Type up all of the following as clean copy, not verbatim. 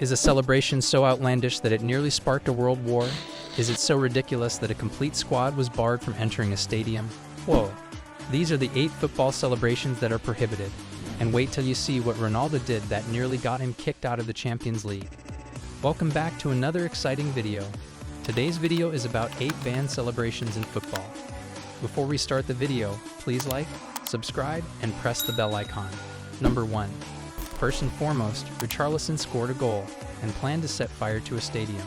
Is a celebration so outlandish that it nearly sparked a world war? Is it so ridiculous that a complete squad was barred from entering a stadium? Whoa. These are the 8 football celebrations that are prohibited. And wait till you see what Ronaldo did that nearly got him kicked out of the Champions League. Welcome back to another exciting video. Today's video is about 8 banned celebrations in football. Before we start the video, please like, subscribe, and press the bell icon. Number 1. First and foremost, Richarlison scored a goal and planned to set fire to a stadium.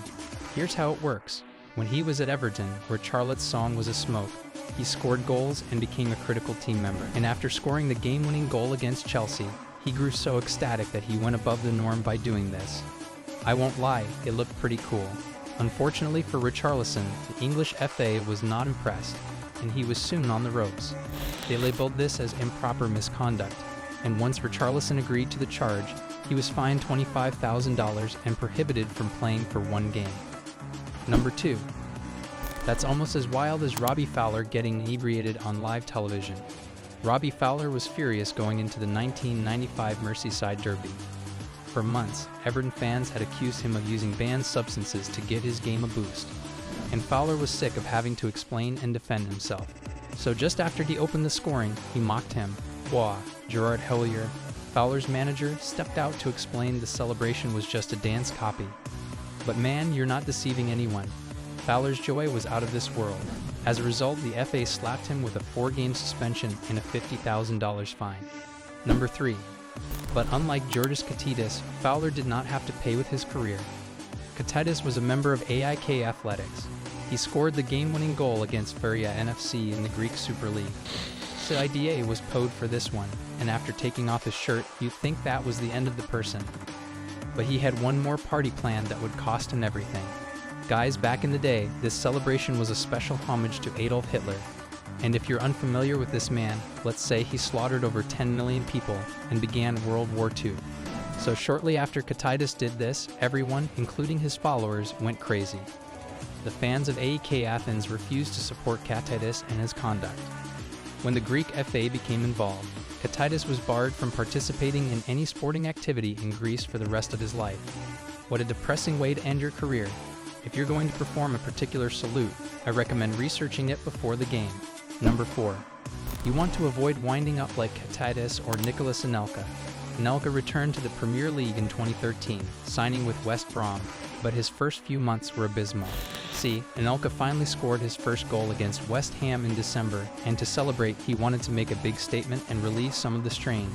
Here's how it works. When he was at Everton, where Charlotte's song was a smoke, he scored goals and became a critical team member. And after scoring the game-winning goal against Chelsea, he grew so ecstatic that he went above the norm by doing this. I won't lie, it looked pretty cool. Unfortunately for Richarlison, the English FA was not impressed, and he was soon on the ropes. They labeled this as improper misconduct, and once Richarlison agreed to the charge, he was fined $25,000 and prohibited from playing for 1 game. Number 2. That's almost as wild as Robbie Fowler getting inebriated on live television. Robbie Fowler was furious going into the 1995 Merseyside Derby. For months, Everton fans had accused him of using banned substances to give his game a boost, and Fowler was sick of having to explain and defend himself. So just after he opened the scoring, he mocked him. Wah, Gerard Houllier, Fowler's manager, stepped out to explain the celebration was just a dance copy. But man, you're not deceiving anyone. Fowler's joy was out of this world. As a result, the FA slapped him with a 4-game suspension and a $50,000 fine. Number 3. But unlike Giorgos Katidis, Fowler did not have to pay with his career. Katidis was a member of AIK Athletics. He scored the game-winning goal against Feria NFC in the Greek Super League. Ida was poed for this one, and after taking off his shirt, you'd think that was the end of the person. But he had one more party planned that would cost him everything. Guys, back in the day, this celebration was a special homage to Adolf Hitler. And if you're unfamiliar with this man, let's say he slaughtered over 10 million people and began World War II. So shortly after Katidis did this, everyone, including his followers, went crazy. The fans of AEK Athens refused to support Katidis and his conduct. When the Greek FA became involved, Katidis was barred from participating in any sporting activity in Greece for the rest of his life. What a depressing way to end your career. If you're going to perform a particular salute, I recommend researching it before the game. Number 4. You want to avoid winding up like Katidis or Nicolas Anelka. Anelka returned to the Premier League in 2013, signing with West Brom, but his first few months were abysmal. See, Anelka finally scored his first goal against West Ham in December, and to celebrate, he wanted to make a big statement and relieve some of the strain.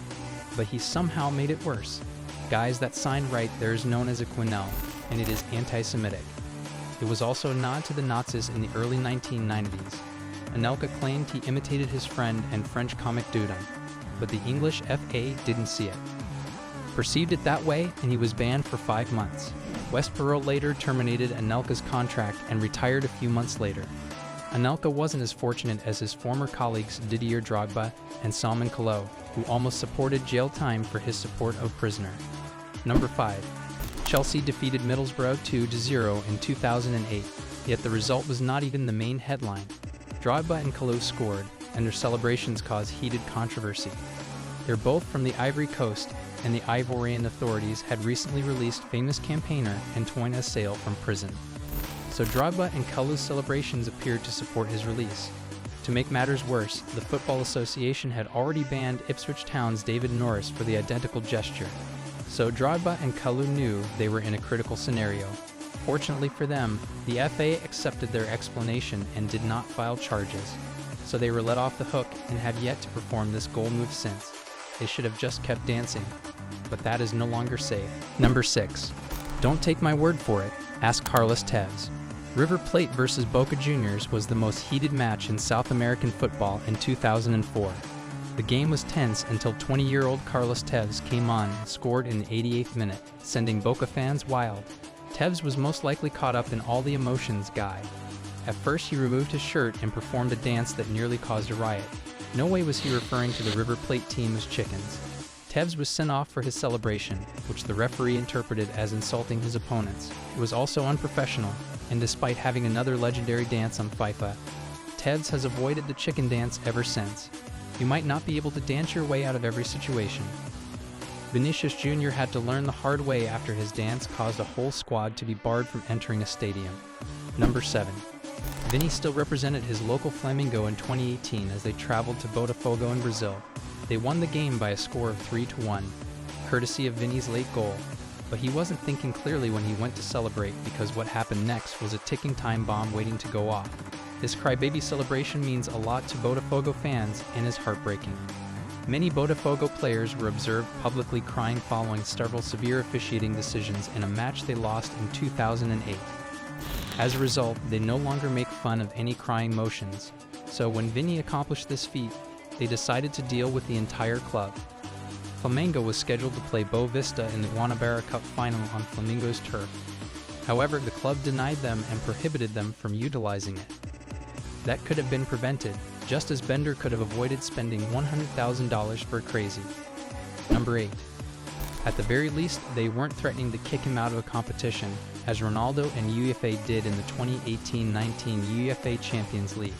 But he somehow made it worse. Guys, that sign right there is known as a quenelle, and it is anti-Semitic. It was also a nod to the Nazis in the early 1990s. Anelka claimed he imitated his friend and French comic Dudon, but the English FA didn't see it. Perceived it that way, and he was banned for 5 months. West Brom later terminated Anelka's contract and retired a few months later. Anelka wasn't as fortunate as his former colleagues Didier Drogba and Drogba Kalou, who almost supported jail time for his support of prisoner. Number 5. Chelsea defeated Middlesbrough 2-0 in 2008, yet the result was not even the main headline. Drogba and Kalou scored, and their celebrations caused heated controversy. They're both from the Ivory Coast, and the Ivorian authorities had recently released famous campaigner Antoine Assail from prison. So Drogba and Kalou's celebrations appeared to support his release. To make matters worse, the Football Association had already banned Ipswich Town's David Norris for the identical gesture. So Drogba and Kalou knew they were in a critical scenario. Fortunately for them, the FA accepted their explanation and did not file charges. So they were let off the hook and have yet to perform this goal move since. They should have just kept dancing, but that is no longer safe. Number 6. Don't take my word for it. Ask Carlos Tevez. River Plate vs Boca Juniors was the most heated match in South American football in 2004. The game was tense until 20-year-old Carlos Tevez came on and scored in the 88th minute, sending Boca fans wild. Tevez was most likely caught up in all the emotions guy. At first he removed his shirt and performed a dance that nearly caused a riot. No way was he referring to the River Plate team as chickens. Tevez was sent off for his celebration, which the referee interpreted as insulting his opponents. It was also unprofessional, and despite having another legendary dance on FIFA, Tevez has avoided the chicken dance ever since. You might not be able to dance your way out of every situation. Vinicius Jr. had to learn the hard way after his dance caused a whole squad to be barred from entering a stadium. Number 7. Vini still represented his local Flamengo in 2018 as they traveled to Botafogo in Brazil. They won the game by a score of 3-1, courtesy of Vini's late goal. But he wasn't thinking clearly when he went to celebrate, because what happened next was a ticking time bomb waiting to go off. This crybaby celebration means a lot to Botafogo fans and is heartbreaking. Many Botafogo players were observed publicly crying following several severe officiating decisions in a match they lost in 2008. As a result, they no longer make fun of any crying motions, so when Vini accomplished this feat, they decided to deal with the entire club. Flamengo was scheduled to play Boa Vista in the Guanabara Cup final on Flamengo's turf. However, the club denied them and prohibited them from utilizing it. That could have been prevented, just as Bender could have avoided spending $100,000 for Crazy. Number 8. At the very least, they weren't threatening to kick him out of a competition, as Ronaldo and UEFA did in the 2018-19 UEFA Champions League.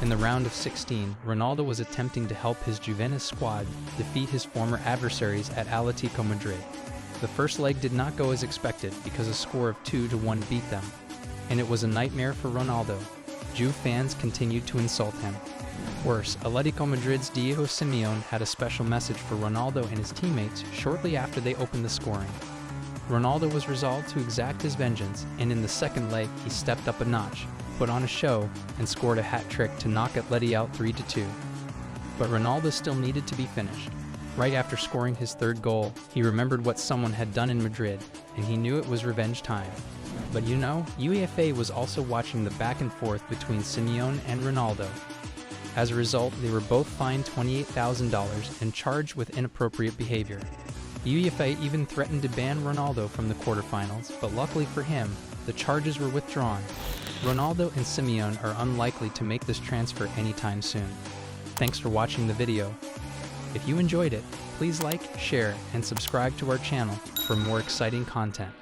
In the round of 16, Ronaldo was attempting to help his Juventus squad defeat his former adversaries at Atletico Madrid. The first leg did not go as expected because a score of 2-1 beat them, and it was a nightmare for Ronaldo. Juve fans continued to insult him. Worse, Atletico Madrid's Diego Simeone had a special message for Ronaldo and his teammates shortly after they opened the scoring. Ronaldo was resolved to exact his vengeance, and in the second leg he stepped up a notch, put on a show, and scored a hat-trick to knock Atleti out 3-2. But Ronaldo still needed to be finished. Right after scoring his third goal, he remembered what someone had done in Madrid, and he knew it was revenge time. But you know, UEFA was also watching the back and forth between Simeone and Ronaldo. As a result, they were both fined $28,000 and charged with inappropriate behavior. UEFA even threatened to ban Ronaldo from the quarterfinals, but luckily for him, the charges were withdrawn. Ronaldo and Simeone are unlikely to make this transfer anytime soon. Thanks for watching the video. If you enjoyed it, please like, share, and subscribe to our channel for more exciting content.